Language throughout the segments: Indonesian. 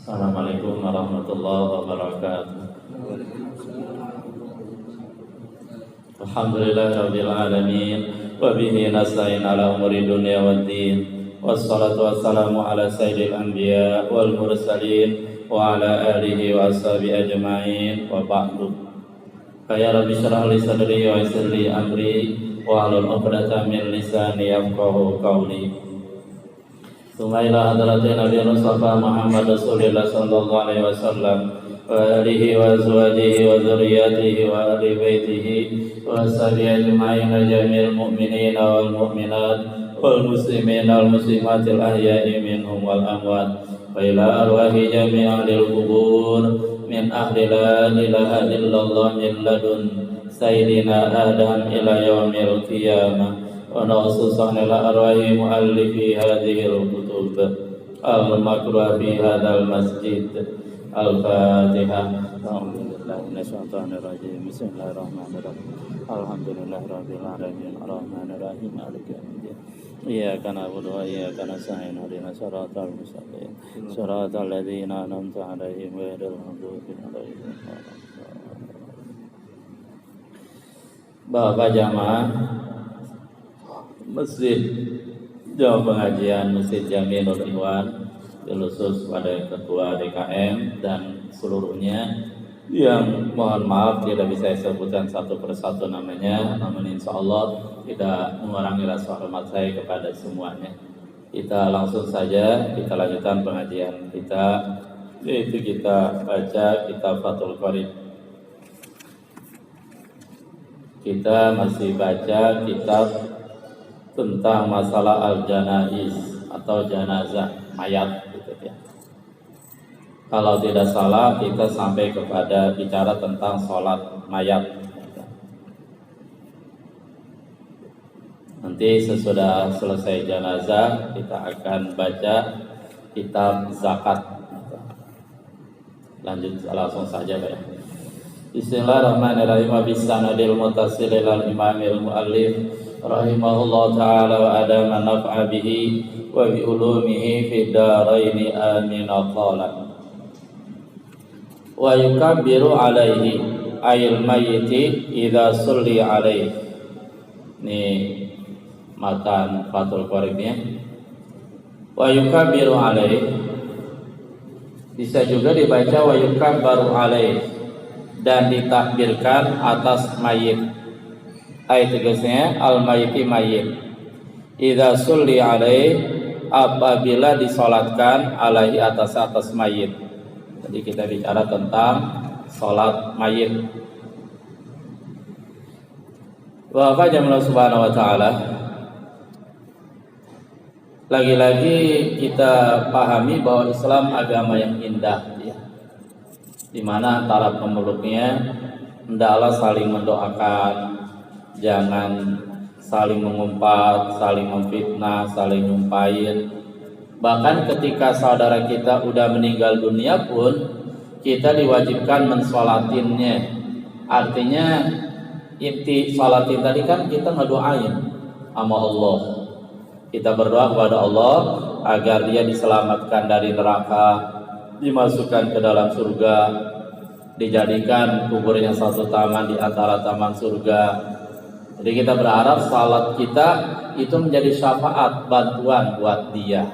Assalamualaikum warahmatullahi wabarakatuh. Alhamdulillahirabbil alamin wa bihi nasta'in ala umuri dunya waddin. Wassalatu wassalamu ala sayyidil anbiya wal mursalin wa ala alihi wa ashabihi ajma'in wa ba'du. Ya Rabbi shrah li sadri wa yassir li amri wa hlul 'uqdatam min lisani yafqahu qawli. Sumailah hadratin Nabi Mustafa Muhammad Rasulullah sallallahu alaihi wasallam wa alihi wa azwajihi wa dzurriyyatihi wa ahli baitihi wa sahbihi ajma'in jami'il mu'minina wal mu'minat wal muslimina wal muslimatil ahya'i minhum wal amwat wa ila arwahi jami'il qubur min ahli la ilaha illallah min ladun sayyidina Adam ila yaumil qiyamah. ونخصص على أرواح مؤلفي هذه الكتب المقروءة في هذا المسجد. الفاتحة. أعوذ بالله من الشيطان الرجيم. بسم الله الرحمن الرحيم. الحمد لله رب العالمين الرحمن الرحيم مالك يوم الدين. إياك نعبد وإياك نستعين اهدنا الصراط المستقيم صراط الذين أنعمت عليهم غير المغضوب عليهم. Bapak jamaah Masjid Jamaah Pengajian Masjid Jami'ul Ikhwan, khusus pada ketua DKM dan seluruhnya yang mohon maaf tidak bisa saya sebutkan satu persatu namanya, namun insya Allah tidak mengurangi rasa hormat saya kepada semuanya. Kita langsung saja kita lanjutkan pengajian kita, yaitu kita baca kitab Fathul Qorib. Kita masih baca kitab tentang masalah al-janaiz atau janazah mayat gitu ya. Kalau tidak salah kita sampai kepada bicara tentang sholat mayat. Nanti sesudah selesai janazah kita akan baca kitab zakat. Lanjut langsung saja Pak. Bismillahirrahmanirrahim. Bisanadil muttasil ilal imamil muallif rahimahullah ta'ala wa adama naf'a bihi wa bi ulumihi fid dharaini amin. Qala wa yukabbiru alaihi ayil mayyiti idza sulli alaihi. Ini matan Fathul Qoribnya. Wa yukabbiru alaihi bisa juga dibaca wa yukabbaru alaihi, dan ditakbirkan atas mayit. Ayat tegasnya al-mayyiti mayit. Idza sulli alaihi, apabila disolatkan alaihi atas mayit. Jadi kita bicara tentang solat mayit. Wa Allah subhanahu wa ta'ala, lagi-lagi kita pahami bahwa Islam agama yang indah ya, di mana antara pemeluknya hendaklah saling mendoakan, jangan saling mengumpat, saling memfitnah, saling nyumpain. Bahkan ketika saudara kita udah meninggal dunia pun kita diwajibkan mensolatinnya. Artinya inti sholatin tadi kan kita ngedoain sama Allah. Kita berdoa kepada Allah agar dia diselamatkan dari neraka, dimasukkan ke dalam surga, dijadikan kuburnya satu taman di antara taman surga. Jadi kita berharap salat kita itu menjadi syafaat, bantuan buat dia,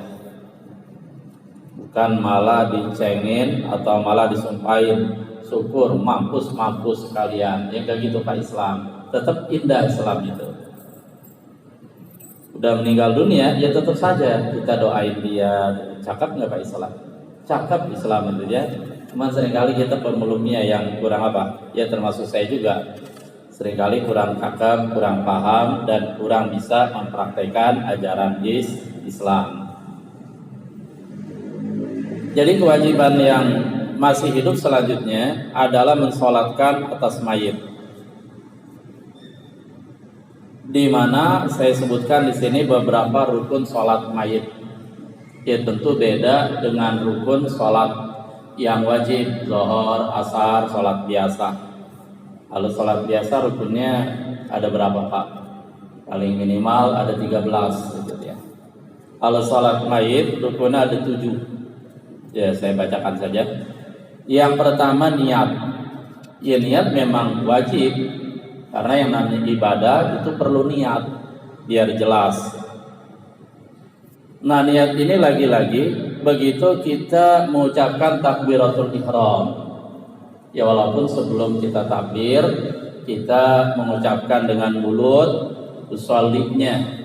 bukan malah dicengin atau malah disumpahin syukur mampus sekalian. Ya kayak gitu Pak Islam. Tetap indah Islam itu. Udah meninggal dunia ya tetap saja kita doain dia. Cakep nggak Pak Islam? Cakep Islam itu ya. Cuman seringkali kita pemeluknya yang kurang apa? Ya termasuk saya juga. Seringkali kurang cakep, kurang paham, dan kurang bisa mempraktekkan ajaran Islam. Jadi kewajiban yang masih hidup selanjutnya adalah mensolatkan atas mayit. Di mana saya sebutkan di sini beberapa rukun solat mayit. Ya tentu beda dengan rukun solat yang wajib, zuhur, asar, solat biasa. Kalau sholat biasa rukunnya ada berapa Pak? Paling minimal ada 13 gitu ya. Kalau sholat mayit rukunnya ada 7. Ya, saya bacakan saja. Yang pertama niat. Ya, niat memang wajib karena yang namanya ibadah itu perlu niat biar jelas. Nah, niat ini lagi-lagi begitu kita mengucapkan takbiratul ihram. Ya, walaupun sebelum kita takbir kita mengucapkan dengan mulut usollinya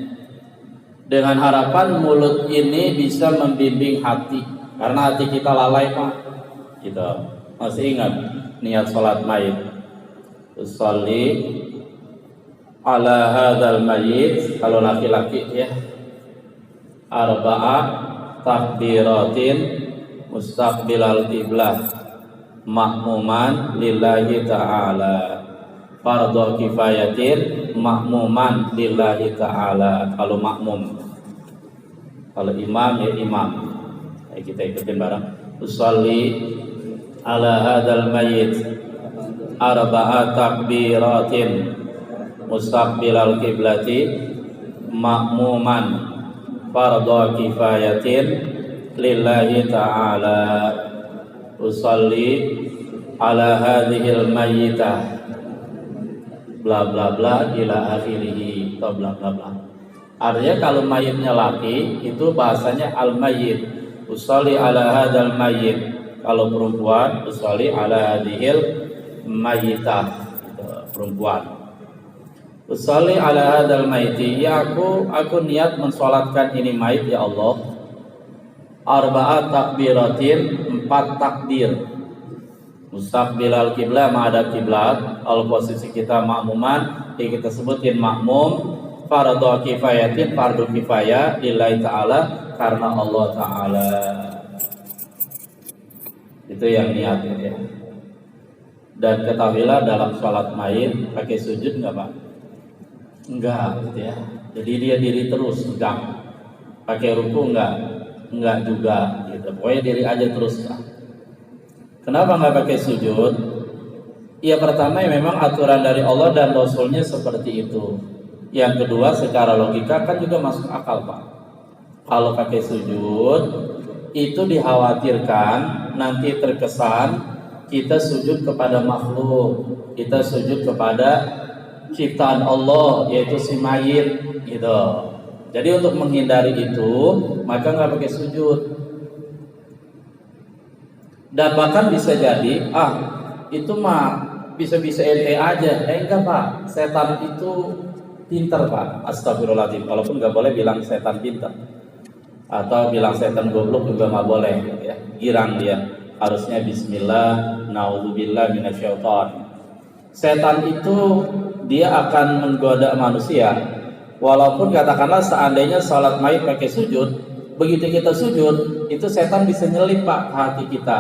dengan harapan mulut ini bisa membimbing hati karena hati kita lalai Pak. Gitu. Masih ingat niat sholat mayit? Usolli ala hadzal mayit, kalau laki-laki ya, arba'ah takbiratin mustaqbilal qiblah makmuman lillahi ta'ala, fardhu kifayatin makmuman lillahi ta'ala. Kalau makmum, kalau imam ya imam. Ayo kita ikutin bareng. Usolli ala hadzal mayit arba'ah takbiratin mustaqbilal qiblati makmuman fardhu kifayatin lillahi ta'ala. Usolli ala hadhil mayyitah bla bla bla ila akhirih atau bla bla bla. Artinya kalau mayitnya laki itu bahasanya al mayyit, usolli ala hadzal mayyit. Kalau perempuan usolli ala hadhil mayyitah, gitu, perempuan. Usolli ala hadzal mayyiti, ya aku niat mensolatkan ini mayit ya Allah. Arba'at takbiratin, 4 takbir. Mustaqbilal qiblah, menghadap kiblat. Kalau posisi kita makmuman, kita sebutin makmum. Fardhu kifayatin, fardu kifayah lillahi ta'ala, karena Allah ta'ala. Itu yang niat ya. Dan ketahuilah dalam sholat mayit pakai sujud enggak Pak? Enggak gitu ya. Jadi dia diri terus tegak. Pakai ruku enggak juga gitu. Pokoknya diri aja terus Pak. Kenapa enggak pakai sujud? Ya pertama ya memang aturan dari Allah dan Rasulnya seperti itu. Yang kedua secara logika kan juga masuk akal Pak. Kalau pakai sujud itu dikhawatirkan nanti terkesan kita sujud kepada makhluk, kita sujud kepada ciptaan Allah yaitu si mayit gitu. Jadi untuk menghindari itu maka nggak pakai sujud. Dan bahkan bisa jadi itu mah bisa-bisa ente aja. Enggak Pak, setan itu pintar Pak. Astagfirullahaladzim. Walaupun nggak boleh bilang setan pintar atau bilang setan goblok juga nggak boleh ya. Girang dia. Harusnya bismillah, naudzubillah minasyaiton. Setan itu dia akan menggoda manusia. Walaupun katakanlah seandainya sholat mayit pakai sujud, begitu kita sujud, itu setan bisa nyelip Pak ke hati kita.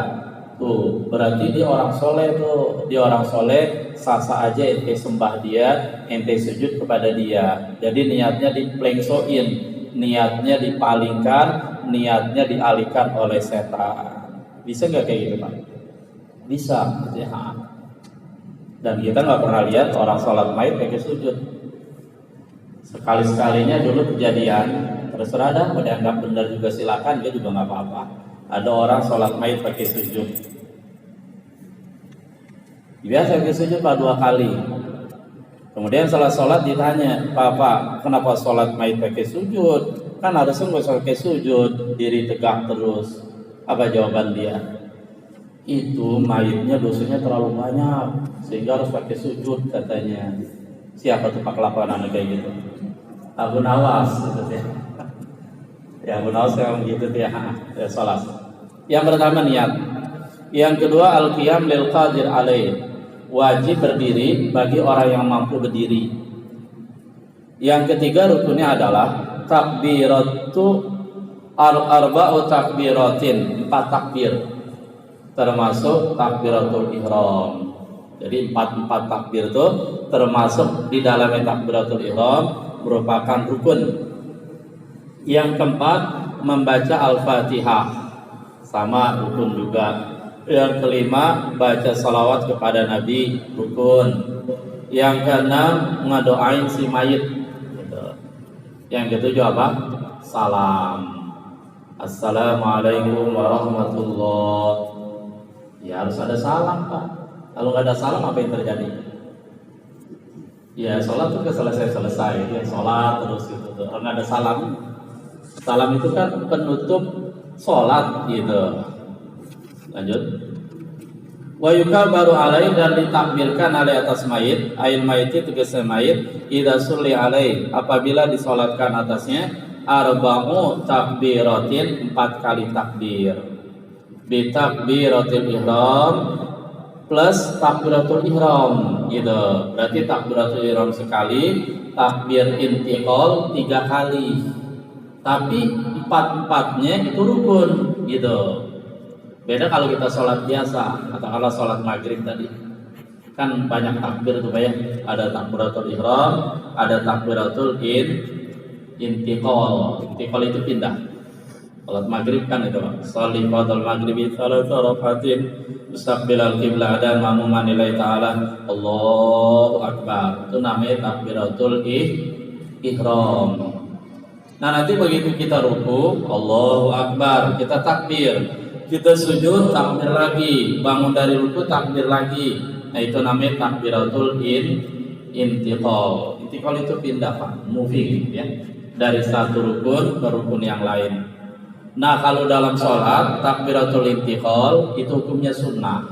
Tuh, berarti dia orang soleh tuh. Dia orang soleh, sasa aja ente sembah dia, ente sujud kepada dia. Jadi niatnya diplengsoin, niatnya dipalingkan, niatnya dialihkan oleh setan. Bisa nggak kayak gitu Pak? Bisa gitu ya. Dan kita nggak pernah lihat orang sholat mayit pakai sujud. Sekali-sekalinya dulu kejadian, terserah dah, mau dianggap benar juga silakan, dia juga nggak apa-apa. Ada orang sholat mayit pakai sujud. Biasa pakai sujud Pak 2 kali. Kemudian setelah sholat ditanya, Pak, kenapa sholat mayit pakai sujud? Kan harusnya nggak usah pakai sujud, diri tegak terus. Apa jawaban dia? Itu mayitnya dosanya terlalu banyak sehingga harus pakai sujud katanya. Siapa tuh Pak kelakuan kayak gitu? Abu Nawas gitu ya. Ya Abu Nawas yang gitu ya, sholat. Yang pertama niat. Yang kedua al-qiyam lil qadir alaih. Wajib berdiri bagi orang yang mampu berdiri. Yang ketiga rukunnya adalah takbiratu arba'u takbiratin, 4 takbir. Termasuk takbiratul ihram. Jadi 4 takbir itu termasuk di dalamnya takbiratul ihram merupakan rukun. Yang keempat membaca Al-Fatihah, sama rukun juga. Yang kelima baca salawat kepada Nabi, rukun. Yang keenam ngadoain si mayit. Yang ketujuh apa? Salam. Assalamualaikum warahmatullahi. Ya harus ada salam Pak. Kalau nggak ada salam apa yang terjadi? Ya sholat itu selesai. Ya sholat terus gitu. Kalau nggak ada salam, salam itu kan penutup sholat gitu. Lanjut. Wa yukabaru alai, dan ditakbirkan alai atas mayit. Ail mayit itu tugasnya mayit. Idza sulli alai, apabila disolatkan atasnya arba'u takbiratin, 4 kali takbir. Bi takbiratil ihram plus takbiratul ihram gitu. Berarti takbiratul ihram sekali, takbir intiqal 3 kali. Tapi 4-4-nya itu rukun gitu. Beda kalau kita sholat biasa atau kalau sholat maghrib tadi, kan banyak takbir tuh ya. Ada takbiratul ihram, ada takbiratul intiqal. Intiqal itu pindah. Sholat maghrib kan itu, sholli fardal maghribi thalatha rakaatin mustaqbilal qiblah dan ma'muman lillahi ta'ala Allahu akbar. Itu namanya takbiratul ihram. Nah, nanti begitu kita ruku, Allahu akbar, kita takbir. Kita sujud, takbir lagi. Bangun dari ruku, takbir lagi. Nah, itu namanya takbiratul intiqal. Intiqal itu pindah Pak, moving ya, dari satu rukun ke rukun yang lain. Nah, kalau dalam sholat takbiratul intiqal itu hukumnya sunnah.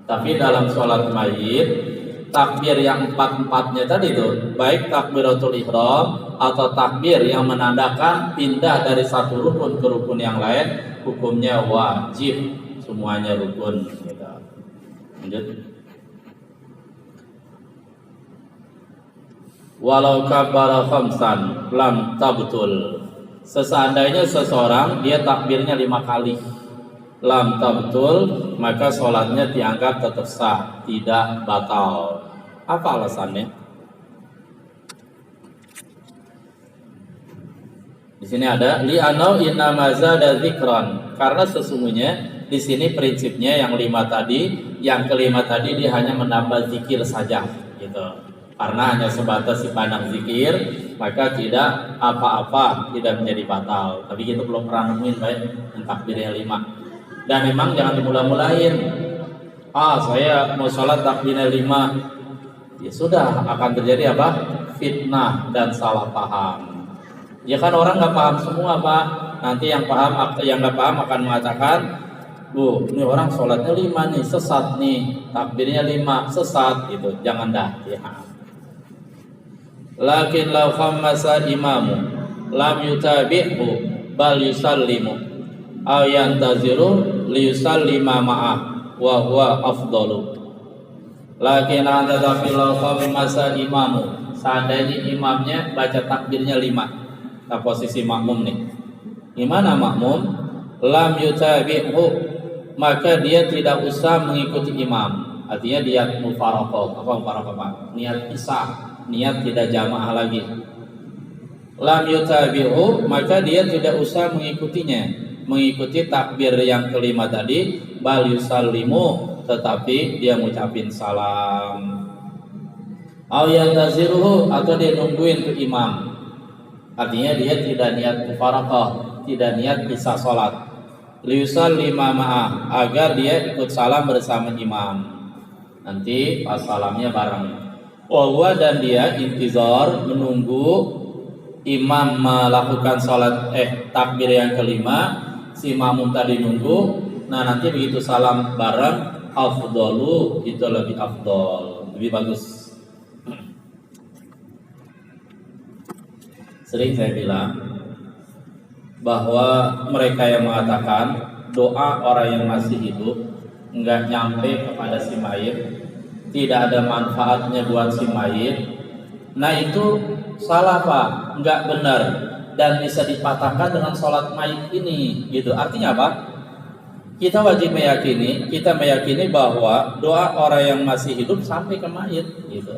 Tapi dalam sholat mayit, takbir yang 4-4-nya tadi itu, baik takbiratul ihram atau takbir yang menandakan pindah dari satu rukun ke rukun yang lain, hukumnya wajib, semuanya rukun. Lanjut. Walau kabbara khamsan lam tabtul. Seandainya seseorang dia takbirnya 5 kali, lam tabtul, maka sholatnya dianggap tetap sah, tidak batal. Apa alasannya? Di sini ada li'anau inna mazada dzikran, karena sesungguhnya di sini prinsipnya yang 5 tadi, yang kelima tadi dia hanya menambah zikir saja gitu. Karena hanya sebatas dipandang zikir, maka tidak apa-apa, tidak menjadi batal. Tapi kita belum pernah nemuin baik yang takbirnya 5. Dan memang jangan dimula-mulain. Saya mau sholat takbirnya 5. Ya sudah, akan terjadi apa? Fitnah dan salah paham. Ya kan orang nggak paham semua Pak. Nanti yang nggak paham akan mengatakan, Bu, ini orang sholatnya 5 nih, sesat nih. Takbirnya 5, sesat gitu. Jangan dah. Ya. Lakin law khammasa imamu lam yutabi'hu bal yusallimu aw yantaziru liyusallima ma'ah wa huwa afdalu. Lakin anta tafil khammasa imamu, seandainya imamnya baca takbirnya 5, nah posisi makmum nih. Gimana makmum? Lam yutabi'hu, maka dia tidak usah mengikuti imam. Artinya dia mufaraqah. Apa mufaraqah Pak? Niat pisah, niat tidak jamaah lagi. Lam yutabi'hu, maka dia tidak usah mengikutinya, mengikuti takbir yang kelima tadi, bal yusallimu, tetapi dia ngucapin salam. Aw yantaziruhu, atau dia nungguin ke imam. Artinya dia tidak niat mufaraqah, tidak niat pisah salat. Liyusallima ma'ah, agar dia ikut salam bersama imam. Nanti pas salamnya bareng. Wahwa, dan dia intizar, menunggu imam melakukan sholat takbir yang kelima, si makmum tadi nunggu. Nah nanti begitu salam bareng, afdalu, itu lebih afdal, lebih bagus. Sering saya bilang bahwa mereka yang mengatakan doa orang yang masih hidup nggak nyampe kepada si mayit, tidak ada manfaatnya buat si mayit. Nah itu salah Pak, nggak benar, dan bisa dipatahkan dengan sholat mayit ini gitu. Artinya apa? Kita wajib meyakini, bahwa doa orang yang masih hidup sampai ke mayit gitu.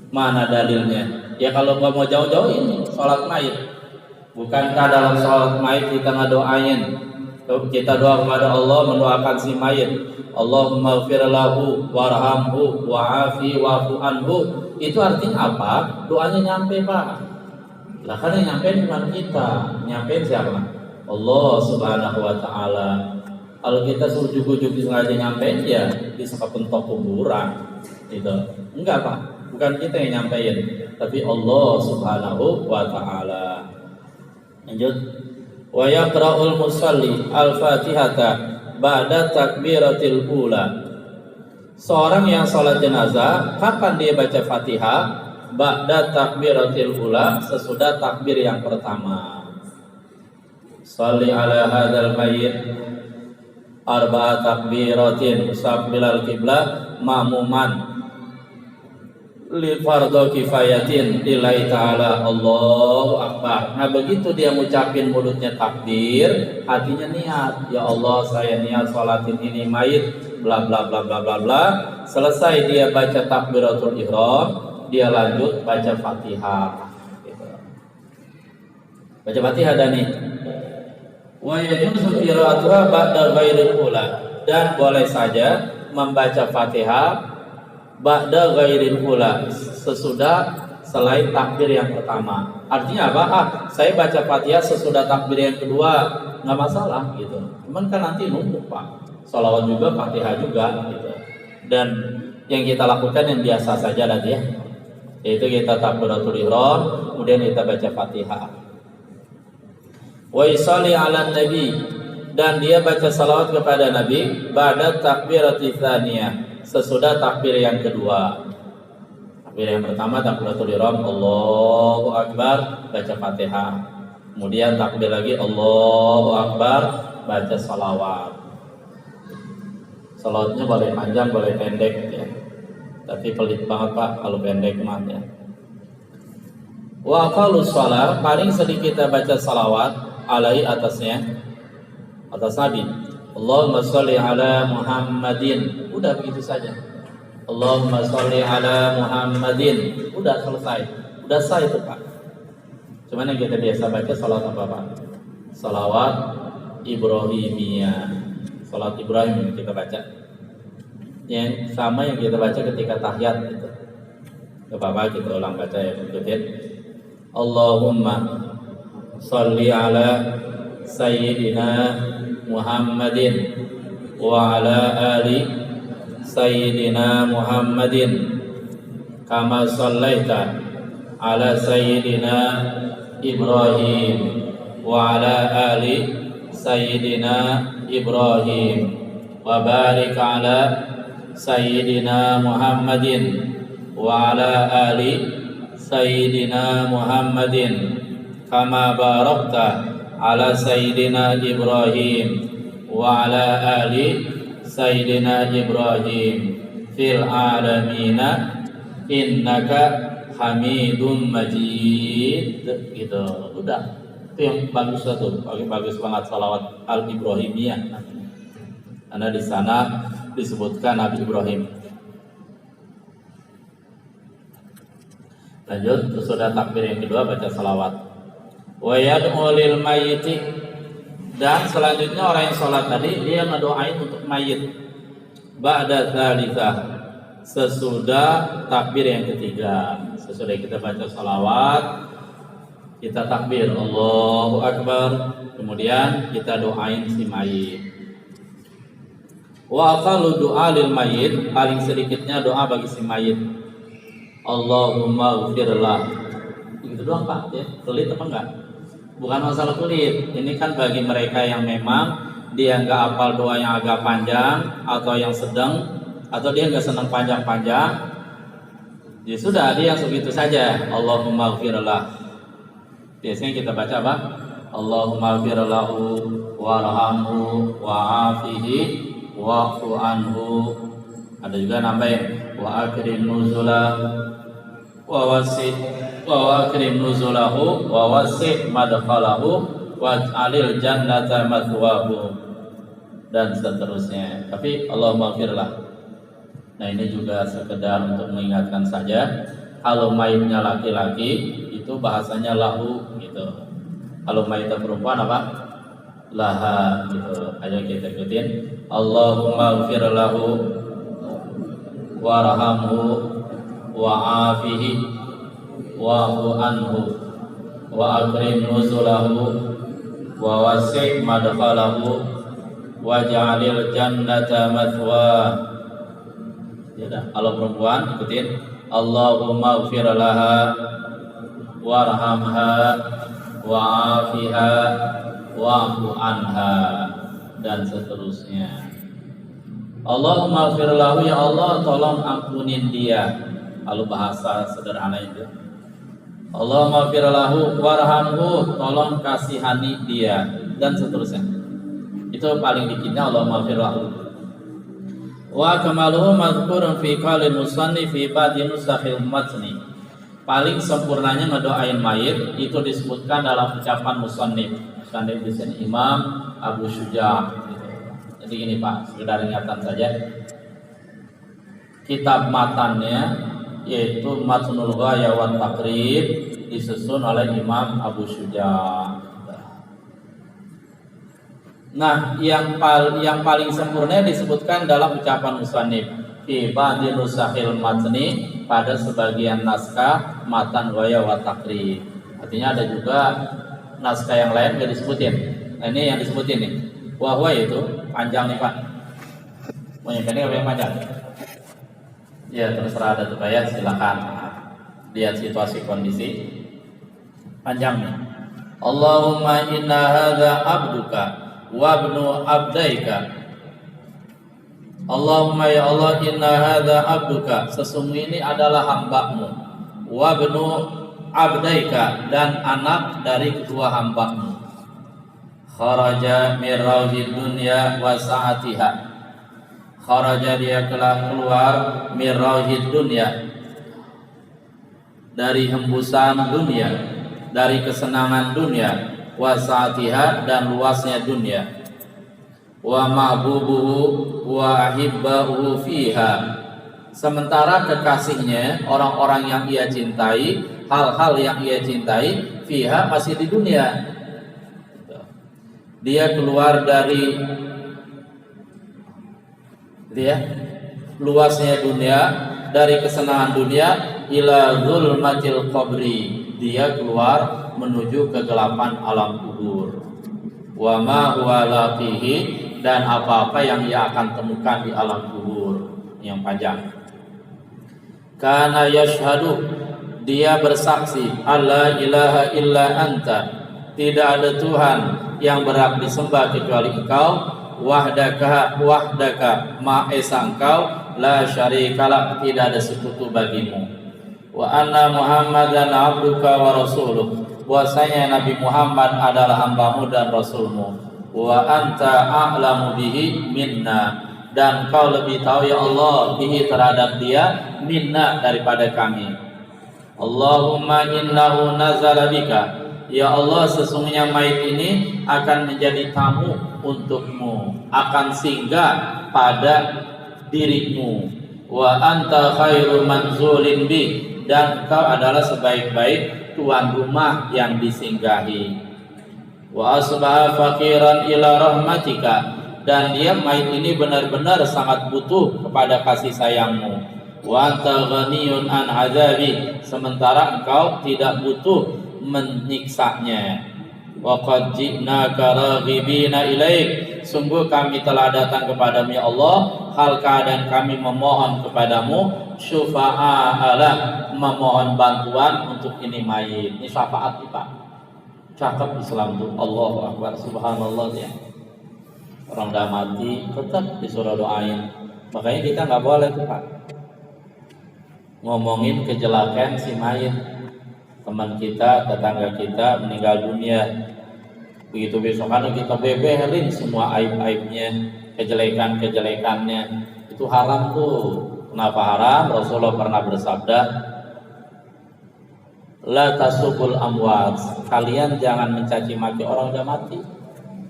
Mana dalilnya? Ya kalau nggak mau jauh-jauh ini sholat mayit. Bukankah dalam sholat mayit kita ngedoain, kita doa kepada Allah, mendoakan si mayit, Allahumma ighfir lahu warhamhu wa'afi wa'fu anhu. Itu artinya apa? Doanya nyampe Pak. Lah kan yang nyampe bukan kita, nyampe siapa? Allah Subhanahu wa taala. Kalau kita suruh jujuk sengaja nyampein ya bisa kepentok kuburan gitu. Enggak Pak, bukan kita yang nyampein, tapi Allah Subhanahu wa taala. Lanjut. Wa yaqra'ul musalli al-Fatihata ba'da takbiratil ula. Seorang yang salat jenazah, kapan dia baca Fatihah? Ba'da takbiratil ula, sesudah takbir yang pertama. Shalli ala hadzal mayyit arba'a takbiratin mustaqbilal qiblah ma'muman li fardhu kifayatin lillahi ta'ala Allahu akbar. Nah begitu dia ngucapin mulutnya takbir, hatinya niat, ya Allah saya niat sholatin ini mayit bla bla bla bla bla bla. Selesai dia baca takbiratul ihram, dia lanjut baca Fatihah gitu. Baca Fatihah dan nih wa yajuzu qira'atuha ba'da ghairil ula, dan boleh saja membaca Fatihah ba'da ghairil ula, sesudah selain takbir yang pertama. Artinya apa? Saya baca Fatihah sesudah takbir yang kedua, nggak masalah gitu. Cuman kan nanti numpuk Pak, sholawat juga, Fatihah juga gitu. Dan yang kita lakukan yang biasa saja nanti ya, yaitu kita takbiratul ihram, kemudian kita baca Fatihah. Wa yusalli ala nabi, dan dia baca salawat kepada Nabi ba'da takbirati tsaniyah, sesudah takbir yang kedua. Takbir yang pertama takbiratul ihram, Allahu akbar, baca Fatihah. Kemudian takbir lagi Allahu akbar, baca salawat. Salawatnya boleh panjang, boleh pendek ya. Tapi pelit banget Pak kalau pendek mah ya. Wa aqallus shalah, paling sedikit kita baca salawat alai atasnya, atas Nabi. Allahumma sholli ala Muhammadin, udah begitu saja. Allahumma sholli ala Muhammadin, udah selesai, udah sah itu Pak. Cuman yang kita biasa baca salawat apa Pak? Salawat Ibrahimiyah, salawat Ibrahim yang kita baca, yang sama yang kita baca ketika tahiyat itu. Gak apa-apa kita ulang baca ya, ikutin. Allahumma sholli ala Sayyidina Muhammadin wa ala ali Sayyidina Muhammadin kama shallaita ala Sayyidina Ibrahim wa ala ali Sayyidina Ibrahim wa barik ala Sayyidina Muhammadin wa ala ali Sayyidina Muhammadin kama barakta ala Sayyidina Ibrahim wa ala ali Sayyidina Ibrahim fil alamina innaka hamidun majid. Gitu, udah. Itu yang bagus tuh, bagus banget salawat al-Ibrahimiyah. Karena di sana disebutkan Nabi Ibrahim. Lanjut, sesudah takbir yang kedua baca salawat. Wa yad'u lil mayyiti, dan selanjutnya orang yang sholat tadi dia ngedoain untuk mayit ba'da tsalitsah, sesudah takbir yang ketiga. Sesudah kita baca salawat, kita takbir Allahu akbar, kemudian kita doain si mayit. Wa aqallu du'a lil mayit, paling sedikitnya doa bagi si mayit Allahumma ghfirlah. Begitu doang Pak ya, pelit apa enggak? Bukan masalah kulit, ini kan bagi mereka yang memang dia nggak hafal doa yang agak panjang atau yang sedang, atau dia nggak senang panjang-panjang, ya sudah dia yang segitu saja. Allahumma ghfirlah. Biasanya kita baca apa? Allahumma ghfirlahu warhamhu wa'afihi wa'fu anhu. Ada juga nambahin wa akrim nuzulah wa akrim nuzulahu wa wasi' madkhalahu waj'alil jannata mathwahu, dan seterusnya. Tapi Allahumma ghfirlah. Nah ini juga sekedar untuk mengingatkan saja, kalau mayitnya laki-laki itu bahasanya lahu gitu. Kalau mayitnya perempuan apa? Laha gitu. Ayo kita ikutin. Allahumma ghfirlahu warhamhu wa'afihi wa'fu anhu wa akrim nuzulahu wa wasi' madkhalahu waj'alil jannata mathwa. Ya dah, kalau perempuan ikutin Allahumma ighfir laha warhamha wa'afiha wa'fu anha dan seterusnya. Allahumma ighfir lahu, ya Allah tolong ampunin dia. Kalau bahasa sederhana itu Allahumma ighfir lahu warhamhu, tolong kasihani dia dan seterusnya. Itu paling dikitnya Allahumma ighfir lahu. Wa kamaluhu madhkurun fi qalil musannif fi ba'di nusakhil matni. Paling sempurnanya ngedoain mayit itu disebutkan dalam ucapan musannif. Musannif di sini Imam Abu Syuja. Jadi ini Pak, sekedar ingatan saja. Kitab matannya yaitu Matnul Ghaya wa Taqrib disusun oleh Imam Abu Syuja. Nah, yang paling sempurna disebutkan dalam ucapan musannif fi ba'di nusakhil matni, pada sebagian naskah matan Ghaya wa Taqrib. Artinya ada juga naskah yang lain enggak disebutin. Nah, ini yang disebutin nih. Wahwa itu panjang nih Pak. Mau yang pendek apa yang panjang? Ya terserah ada tuh Pak ya, silakan lihat situasi kondisi. Panjang nih. Allahumma inna hadza abduka wabnu abdaika. Allahumma ya Allah, inna hadza abduka, sesungguhnya ini adalah hambamu, wabnu abdaika, dan anak dari kedua hambamu. Kharaja min rawjid dunya wa sa'atiha. Kharaja, dia telah keluar, min rawjid dunya, dari hembusan dunia, dari kesenangan dunia, wa sa'atiha, dan luasnya dunia, wa mahbubuhu wa ahibbahu fiha, sementara kekasihnya, orang-orang yang ia cintai, hal-hal yang ia cintai, fiha, masih di dunia. Dia keluar dari luasnya dunia, dari kesenangan dunia, ila zulmatil qabri, dia keluar menuju kegelapan alam kubur. Wa ma huwa laqihi, dan apa-apa yang ia akan temukan di alam kubur. Yang panjang. Kana yashhadu, dia bersaksi, alla ilaha illa anta, tidak ada Tuhan yang berhak disembah kecuali Engkau, wahdaka ma esa Engkau, la syarikalah, tidak ada sekutu bagimu, wa anna Muhammadan abduka wa rasuluh, bahwasanya Nabi Muhammad adalah hambamu dan rasulmu, wa anta a'lamu bihi minna, dan Kau lebih tahu ya Allah bihi, terhadap dia, minna, daripada kami. Allahumma innahu nazala bika, ya Allah sesungguhnya mayit ini akan menjadi tamu untukmu, akan singgah pada dirimu, wa anta khairu manzulin bi, dan Kau adalah sebaik-baik tuan rumah yang disinggahi, wa asbaha faqiran ila rahmatika, dan dia mayit ini benar-benar sangat butuh kepada kasih sayangmu, wa anta ghaniyun an azabi, sementara Engkau tidak butuh menyiksanya, wa qad ji'naka raghibina ilaik, sungguh kami telah datang kepadamu ya Allah, hal keadaan kami memohon kepadamu, syufa'ala, memohon bantuan untuk ini mayit. Ini syafaat kita. Cakep Islam tuh. Allahu Akbar, subhanallah ya. Orang dah mati tetap disuruh doain. Makanya kita nggak boleh tuh Pak ngomongin kejelekan si mayit, teman kita, tetangga kita meninggal dunia. Begitu besokan kita beberin semua aib-aibnya, kejelekan-kejelekannya. Itu haram tuh. Kenapa haram? Rasulullah pernah bersabda, la tasubul amwat, kalian jangan mencaci maki orang sudah mati.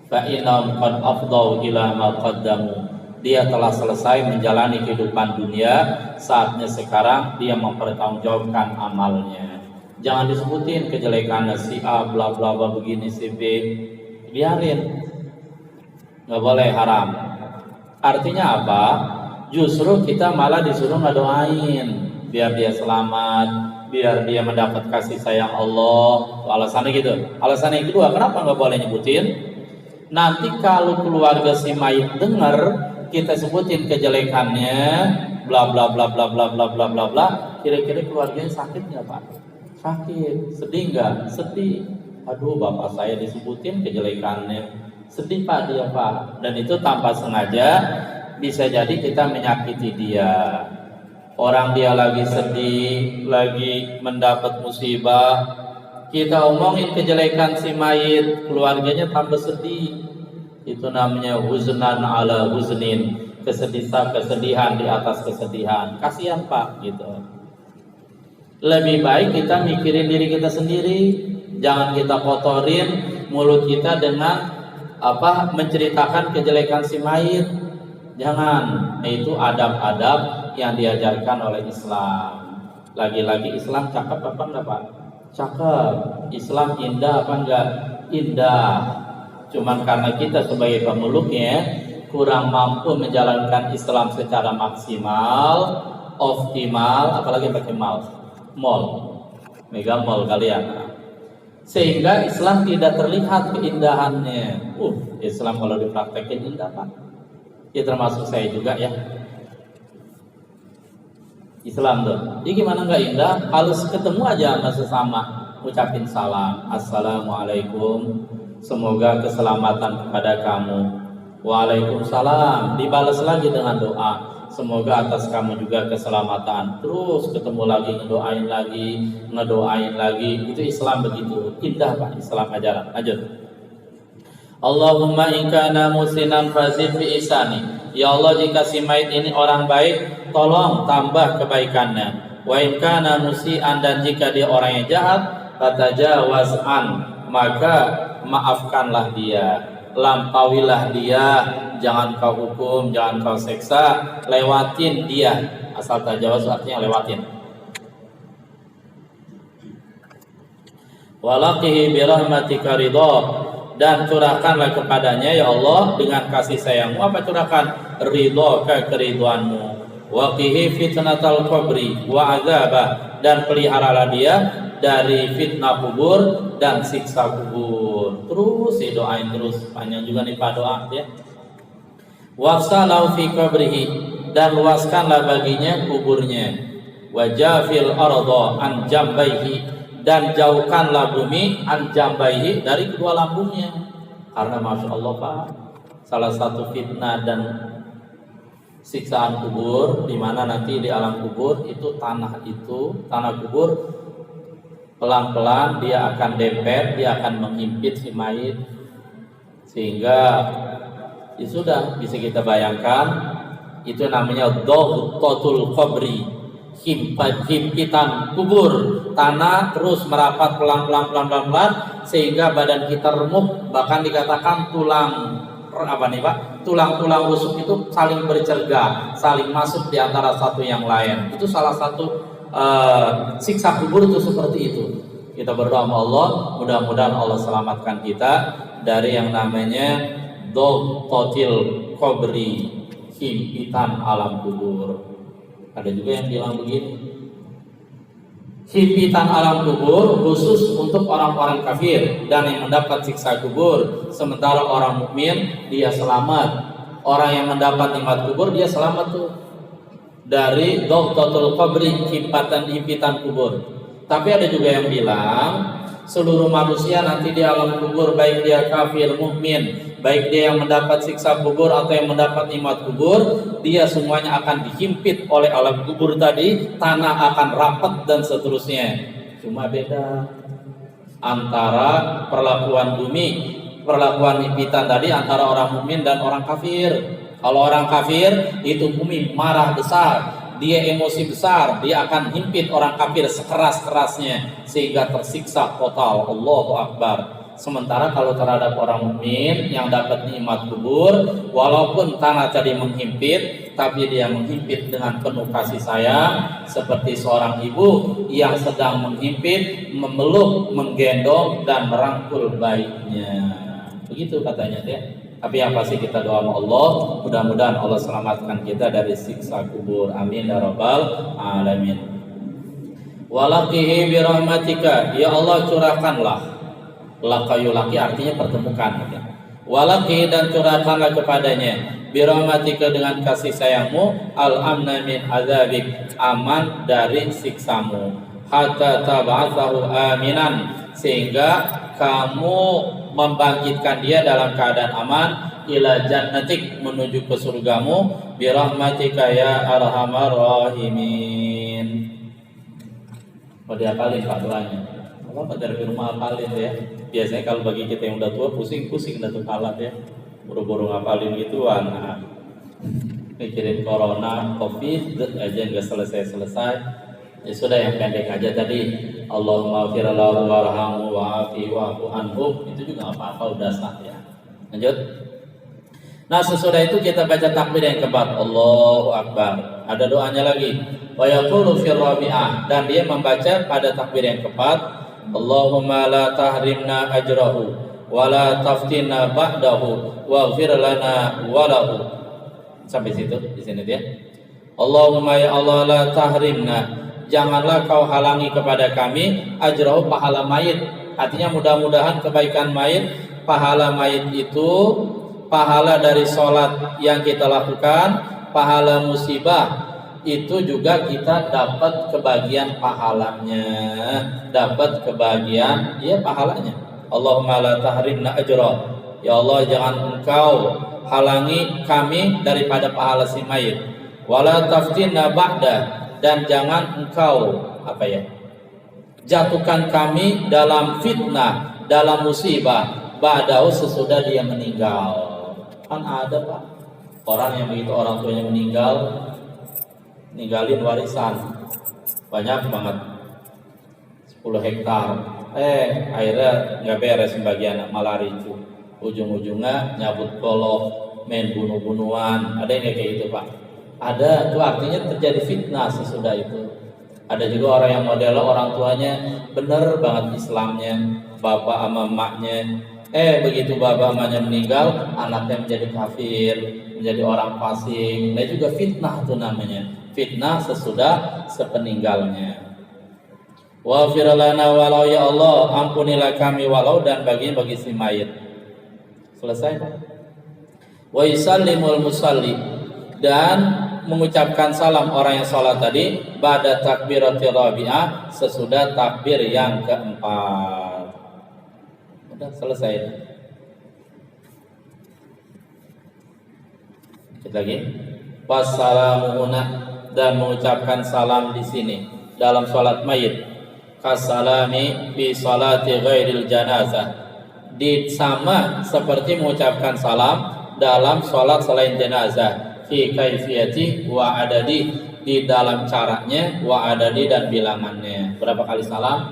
Fa innahum qad afdau ila ma qaddamu, dia telah selesai menjalani kehidupan dunia, saatnya sekarang dia mempertanggungjawabkan amalnya. Jangan disebutin kejelekannya si A bla bla bla begini, si B, biarin, nggak boleh, haram. Artinya apa? Justru kita malah disuruh ngedoain biar dia selamat, biar dia mendapat kasih sayang Allah. Alasannya gitu. Alasan yang kedua, kenapa nggak boleh nyebutin? Nanti kalau keluarga si mayit dengar kita sebutin kejelekannya, bla bla bla bla bla bla bla bla bla, kira-kira keluarganya sakit nggak Pak? Sakit. Sedih nggak? Sedih. Aduh, bapak saya disebutin kejelekannya. Sedih Pak dia Pak. Dan itu tanpa sengaja bisa jadi kita menyakiti dia. Orang dia lagi sedih, lagi mendapat musibah, kita omongin kejelekan si mayit, keluarganya tambah sedih. Itu namanya huznan ala huznin, kesedihan di atas kesedihan. Kasihan Pak gitu. Lebih baik kita mikirin diri kita sendiri. Jangan kita kotorin mulut kita dengan menceritakan kejelekan si mayit. Jangan. Itu adab-adab yang diajarkan oleh Islam. Lagi-lagi Islam cakep apa enggak Pak? Cakep. Islam indah apa enggak? Indah. Cuman karena kita sebagai pemeluknya kurang mampu menjalankan Islam secara maksimal, optimal, apalagi pakai mall, mega mall kalian. Sehingga Islam tidak terlihat keindahannya. Islam kalau dipraktekin indah Pak. Ya termasuk saya juga ya. Islam tuh. Jadi gimana nggak indah? Harus ketemu aja sama sesama, ucapin salam, assalamualaikum, semoga keselamatan kepada kamu. Waalaikumsalam. Dibalas lagi dengan doa, semoga atas kamu juga keselamatan. Terus ketemu lagi, ngedoain lagi. Itu Islam begitu indah Pak. Islam ajaran. Lanjut. Allahumma in kana musinan fazid fi ihsani. Ya Allah, jika si mayit ini orang baik, tolong tambah kebaikannya. Wa in kana musian, dan jika dia orang yang jahat, fatajawaz an, maka maafkanlah dia, lampauilah dia, jangan kau hukum, jangan kau seksa, lewatin dia. Asal tajawaz artinya lewatin. Walaqihi birahmatika ridha, dan curahkanlah kepadanya ya Allah dengan kasih sayangmu. Apa curahkan? Ridho, keriduanmu. Waqihi fitnatal qabri wa azabah, dan peliharalah dia dari fitnah kubur dan siksa kubur. Terus doain terus, panjang juga nih Pak doa ya. Wafsalau fi qabrihi, dan luaskanlah baginya kuburnya. Wajafil arda an jambaihi, dan jauhkanlah bumi an jambaihi, dari kedua lambungnya. Karena Masya Allah Pak, salah satu fitnah dan siksaan kubur, di mana nanti di alam kubur itu tanah kubur pelan-pelan dia akan dempet, dia akan menghimpit si mayit, sehingga ya sudah bisa kita bayangkan, itu namanya dhaghatul qabri, himpitan kubur, tanah terus merapat pelan-pelan sehingga badan kita remuk, bahkan dikatakan tulang-tulang rusuk itu saling bercergah, saling masuk di antara satu yang lain. Itu salah satu siksa kubur itu seperti itu. Kita berdoa sama Allah, mudah-mudahan Allah selamatkan kita dari yang namanya dhaghatul qabri, himpitan alam kubur. Ada juga yang bilang begini, himpitan alam kubur khusus untuk orang-orang kafir dan yang mendapat siksa kubur, sementara orang mukmin dia selamat. Orang yang mendapat nikmat kubur dia selamat tuh dari dhaghatul qabri, himpitan kubur. Tapi ada juga yang bilang seluruh manusia nanti di alam kubur, baik dia kafir, mukmin, baik dia yang mendapat siksa kubur atau yang mendapat nikmat kubur, dia semuanya akan dihimpit oleh alam kubur tadi, tanah akan rapat dan seterusnya. Cuma beda antara perlakuan bumi, perlakuan himpitan tadi antara orang mukmin dan orang kafir. Kalau orang kafir itu bumi marah besar, dia emosi besar, dia akan himpit orang kafir sekeras-kerasnya sehingga tersiksa total. Allahu Akbar. Sementara kalau terhadap orang mukmin yang dapat nikmat kubur, walaupun tanah tadi menghimpit, tapi dia menghimpit dengan penuh kasih sayang, seperti seorang ibu yang sedang menghimpit, memeluk, menggendong dan merangkul bayinya. Begitu katanya ya. Tapi yang pasti kita doa sama Allah, mudah-mudahan Allah selamatkan kita dari siksa kubur. Amin ya rabbal alamin. Walaqihi birahmatika, ya Allah curahkanlah. Laqayulaki artinya pertemukan. Walaqihi dan curahkanlah kepadanya birahmatika dengan kasih sayangmu, al-amna min azabik, aman dari siksamu, hatta tab'atsahu aminan, sehingga kamu membangkitkan dia dalam keadaan aman, ila jannatik, menuju ke surgamu, birahmatika ya arhamar rahimin. Mau diapalin Pak doanya? Apa dari rumah apalin ya? Biasanya kalau bagi kita yang udah tua pusing-pusing datuk alat ya, buru-buru ngapalin gituan. Nah, mikirin corona, covid aja nggak selesai. Ya sudah yang pendek aja tadi. Allahumma firallahu warhamhu wa'afi wa'fu anhu, itu juga apa-apa udah sah ya. Lanjut. Nah sesudah itu kita baca takbir yang keempat, Allahu Akbar. Ada doanya lagi. Wa yaqulu fi rabi'ah, dan dia membaca pada takbir yang keempat, Allahumma la tahrimna ajrahu wa la taftinna ba'dahu waghfir lana wa lahu. Sampai situ di sini dia. Allahumma ya Allah la tahrimna, janganlah kau halangi kepada kami ajrahu, pahala mayit. Artinya mudah-mudahan kebaikan mayit, pahala mayit itu pahala dari sholat yang kita lakukan, pahala musibah itu juga kita dapat kebagian pahalanya, dapat kebagian ya pahalanya. Allahumma la tahrimna ajra, ya Allah jangan engkau halangi kami daripada pahala si mayit, wala taftinna ba'da, dan jangan engkau jatuhkan kami dalam fitnah, dalam musibah, ba'dahu, sesudah dia meninggal. Kan ada Pak orang yang begitu orang tuanya meninggal, ninggalin warisan banyak banget 10 hektar, akhirnya nggak beres sebagian, malah ricu, ujung-ujungnya nyabut golok, main bunuh-bunuhan. Ada yang kayak gitu Pak, ada. Itu artinya terjadi fitnah sesudah itu. Ada juga orang yang model orang tuanya bener banget Islamnya, bapak sama emaknya, begitu bapak emaknya meninggal, anaknya menjadi kafir, menjadi orang fasik. Nah juga fitnah itu namanya, fitnah sesudah sepeninggalnya. Wa firlana walau, ya Allah ampunilah kami walau, dan bagi si mayit. Selesai. Wa yusallimul musalli, dan mengucapkan salam orang yang sholat tadi ba'da takbiratir rabi'ah, sesudah takbir yang keempat. Udah selesai. Kita lagi. Wassalamu'una, dan mengucapkan salam di sini dalam sholat mayit. Kasalami fi sholati ghairil janazah, sama seperti mengucapkan salam dalam sholat selain jenazah. Fi kaifiyati wa adadi, di dalam caranya, wa adadi, dan bilangannya. Berapa kali salam?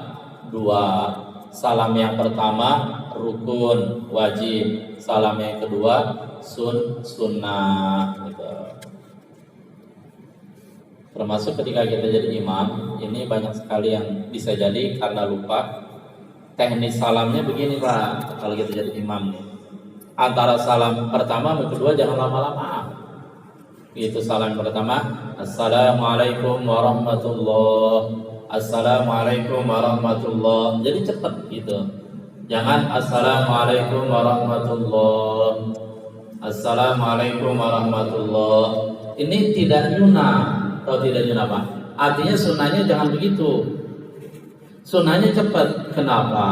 2. Salam yang pertama rukun wajib, salam yang kedua sunnah gitu. Termasuk ketika kita jadi imam, ini banyak sekali yang bisa jadi karena lupa. Teknis salamnya begini Pak, kalau kita jadi imam nih, antara salam pertama dan kedua jangan lama-lama. Itu salam pertama, assalamualaikum warahmatullah, assalamualaikum warahmatullah, jadi cepat gitu. Jangan assalamualaikum warahmatullah, assalamualaikum warahmatullah. Ini tidak nyunah. Atau tidak nyunah Pak, artinya sunnahnya jangan begitu. Sunnahnya cepat. Kenapa?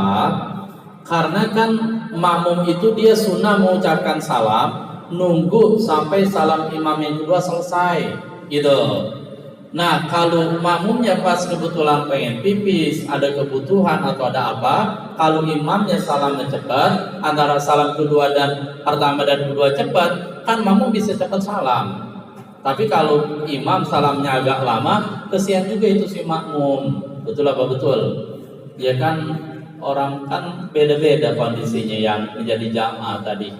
Karena kan makmum itu dia sunnah mengucapkan salam nunggu sampai salam imam yang kedua selesai gitu. Nah kalau makmumnya pas kebetulan pengen pipis, ada kebutuhan atau ada apa, kalau imamnya salamnya cepat, antara salam kedua dan pertama dan kedua cepat, kan makmum bisa cepat salam. Tapi kalau imam salamnya agak lama, kesian juga itu si makmum. Betul apa betul? Ya kan orang kan beda-beda kondisinya yang menjadi jamaah tadi.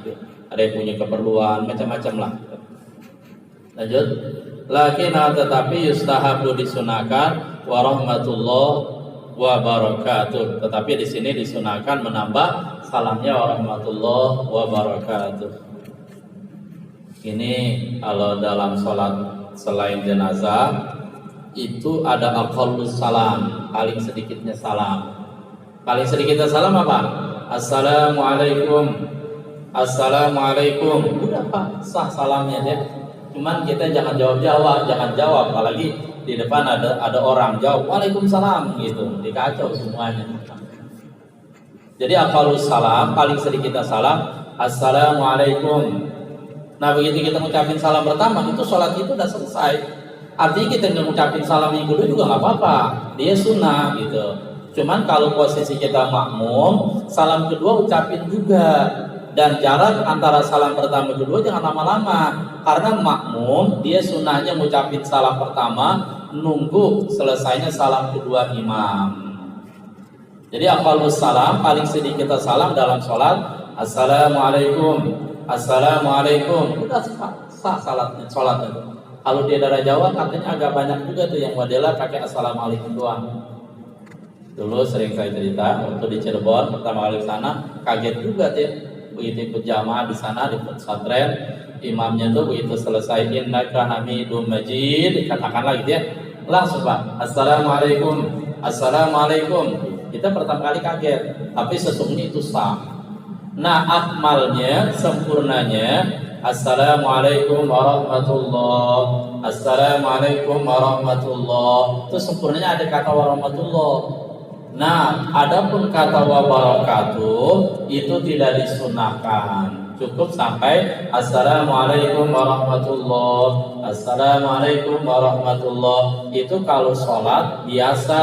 Ada yang punya keperluan macam-macam lah. Lanjut. Lakin tetapi yustahabu, disunahkan, warahmatullah wabarakatuh. Tetapi di sini disunahkan menambah salamnya warahmatullah wabarakatuh. Ini kalau dalam sholat selain jenazah, itu ada aqallus salam, paling sedikitnya salam. Paling sedikitnya salam apa? Assalamualaikum. Assalamualaikum. Udah Pak, sah salamnya ya. Cuman kita jangan jangan jawab, apalagi di depan ada orang jawab Waalaikumsalam gitu, dikacau semuanya. Jadi aqallus salam, paling sedikitnya salam, Assalamualaikum. Nah begitu kita ngucapin salam pertama, itu sholat itu udah selesai. Artinya kita ngucapin salam yang kedua juga nggak apa-apa, dia sunnah gitu. Cuman kalau posisi kita makmum, salam kedua ucapin juga. Dan jarak antara salam pertama kedua jangan lama-lama, karena makmum dia sunnahnya ngucapin salam pertama, nunggu selesainya salam kedua imam. Jadi aqallus salam, paling sedikit kita salam dalam sholat, Assalamualaikum, Assalamualaikum, udah sah sholatnya. Kalau di daerah Jawa katanya agak banyak juga tuh yang wadela pakai Assalamualaikum doang. Dulu sering saya cerita waktu di Cirebon pertama kali sana, kaget juga tuh. Begitu ikut jamaah di sana di pesantren, imamnya tuh begitu selesai innaka hamidum majid, dikatakan lagi dia langsung Pak, Assalamualaikum, Assalamualaikum. Kita pertama kali kaget, tapi sesungguhnya itu sah. Nah akmalnya, sempurnanya, Assalamualaikum warahmatullah, Assalamualaikum warahmatullah. Itu sempurnanya ada kata warahmatullah. Nah, adapun kata wabarakatuh itu tidak disunahkan. Cukup sampai Assalamualaikum warahmatullah, Assalamualaikum warahmatullah. Itu kalau sholat biasa,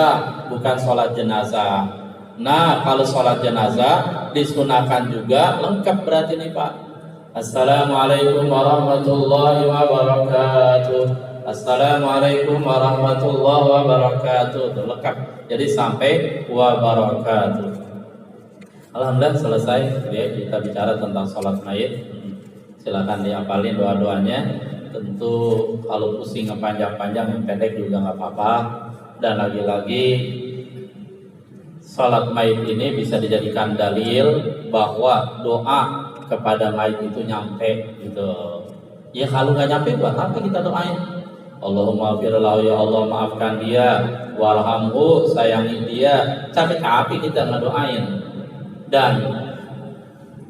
bukan sholat jenazah. Nah, kalau sholat jenazah disunahkan juga, lengkap berarti nih Pak. Assalamualaikum warahmatullahi wabarakatuh, Assalamualaikum warahmatullahi wabarakatuh. Itu lengkap. Jadi sampai wabarakatuh. Alhamdulillah selesai ya, kita bicara tentang sholat mayit. Silakan dihafalin doa-doanya. Tentu kalau pusing panjang-panjang, yang pendek juga nggak apa-apa. Dan lagi-lagi sholat mayit ini bisa dijadikan dalil bahwa doa kepada mayit itu nyampe gitu. Ya kalau nggak nyampe buat apa kita doain? Allahumma firlahu, ya Allah maafkan dia, warhamhu, sayangi dia. Capek-capek kita ngedoain. Dan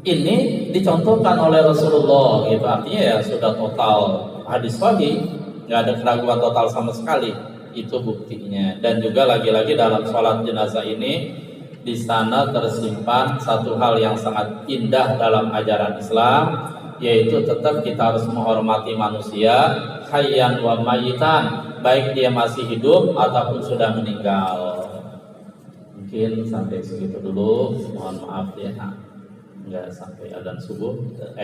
ini dicontohkan oleh Rasulullah gitu. Artinya ya sudah total hadis sahih, nggak ada keraguan total sama sekali. Itu buktinya. Dan juga lagi-lagi dalam sholat jenazah ini, di sana tersimpan satu hal yang sangat indah dalam ajaran Islam, yaitu tetap kita harus menghormati manusia, hayyan wa mayitan, baik dia masih hidup ataupun sudah meninggal. Mungkin sampai segitu dulu, mohon maaf ya, nggak sampai adzan subuh,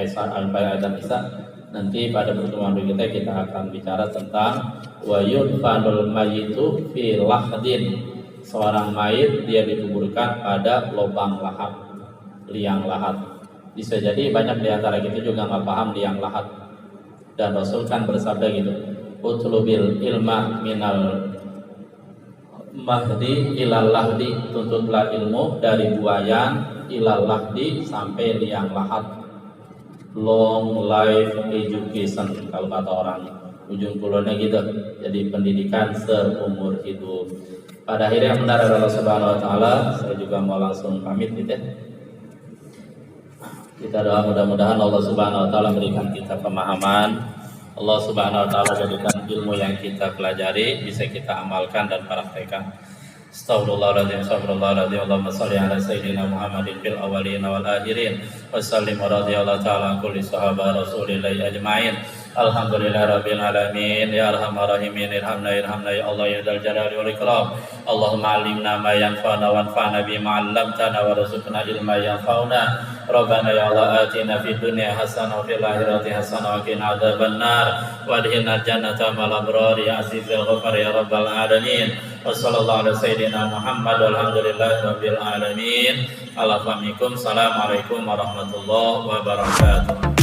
sampai adzan isya. Nanti pada pertemuan berikutnya kita akan bicara tentang wa yudfanul mayitu fi lahdin. Seorang mayit dia dikuburkan pada lubang lahat, liang lahat. Bisa jadi banyak di antara kita juga nggak paham liang lahat. Dan Rasul kan bersabda gitu, utlubil ilma minal mahdi ilal lahdi, tuntutlah ilmu dari buayan ilal lahdi sampai liang lahat. Long life education kalau kata orang, ujung kulonnya gitu. Jadi pendidikan seumur hidup. Pada akhirnya yang benar adalah Subhanahu wa taala. Saya juga mau langsung pamit gitu ya. Kita doa mudah-mudahan Allah Subhanahu wa taala berikan kita pemahaman. Allah Subhanahu wa taala jadikan ilmu yang kita pelajari bisa kita amalkan dan praktekkan. Astaghfirullahaladzim, astaghfirullahaladzim. Allahumma salli ala sayyidina Muhammadin fil awwalin wal akhirin wa sallim radhiyallahu ta'ala an kulli sahabat Rasulillahi ajma'in. Alhamdulillahirabbil alamin, ya arhamar rahimin, irhamna ya Allah ya dzal jalali wal ikram. Allahumma 'allimna ma yanfa'una wanfa'na bima 'allamtana warzuqna ilma yanfa'una. Rabbana ya Allah atina fid dunya hasanah wa fil akhirati hasanah wa qina adzabannar wa adkhilna jannata ma'al abrar ya azizul ghafar ya rabbal alamin. Wa sallallahu ala sayyidina Muhammad walhamdulillahi rabbil alamin. Assalamualaikum warahmatullahi wabarakatuh.